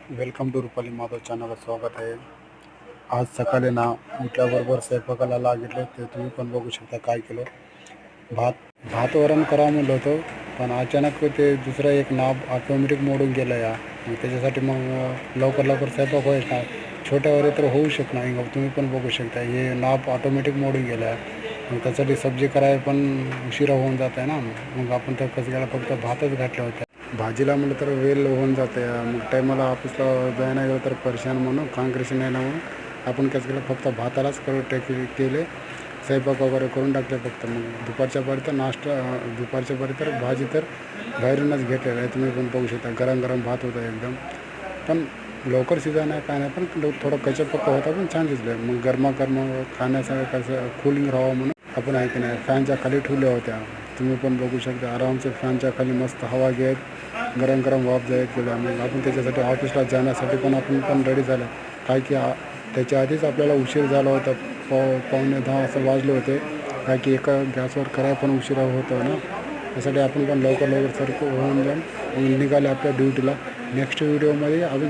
Welcome to Rupali Madhav चॅनलला स्वागत आहे. आज सकाळी ना उठल्याबरोबर स्वयंपाकाला लागितलं ते तुम्ही पण बघू शकता काय केलं. भात वरण करावं म्हणलं होतं, पण अचानक ते दुसरा एक नाब ऑटोमॅटिक मोडून गेलं या. मग त्याच्यासाठी मग लवकर स्वयंपाक व्हायचा छोट्यावर तर होऊ शकणार नाही. मग तुम्ही पण बघू शकता हे नाब ऑटोमॅटिक मोडून गेलं आहे. मग त्यासाठी सब्जी करायला पण उशिरा होऊन जात आहे ना. मग आपण तर कसं केलं, फक्त भातच घातला होता. भाजीला म्हटलं तर वेळ होऊन जाते. मग टायमाला ऑफिसला जायला गेलं तर परेशान म्हणून काँग्रेशन नाही ना म्हणून आपण कसं केलं, फक्त भातालाच केले, स्वयंपाक वगैरे करून टाकले फक्त. मग दुपारच्या पारी तर दुपारच्या पारी तर भाजी तर बाहेरूनच घेतलेलं आहे. तुम्ही पण बघू शकता गरम भात होता एकदम. पण लवकर शिजा नाही काय नाही, पण थोडं कच्चा होता पण छान शिजलं. मग गरमागरम खाण्याचं कसं कूलिंग राहावं म्हणून आपण आहे की नाही फॅनच्या खाली ठेवल्या होत्या. तुम्ही पण बघू शकता आरामसे फॅनच्या खाली मस्त हवा घेत गरम वाफ जायत गेल्या. मग आपण त्याच्यासाठी ऑफिसला जाण्यासाठी पण आपण पण रेडी झालं. काय की त्याच्या आधीच आपल्याला उशीर झाला होता. 9:45 असं वाजले होते. काय की एका गॅसवर करायला पण उशिरा होतं ना. त्यासाठी आपण पण लवकर सारखं होऊन जाऊन निघाले आपल्या ड्युटीला. नेक्स्ट व्हिडिओमध्ये अजून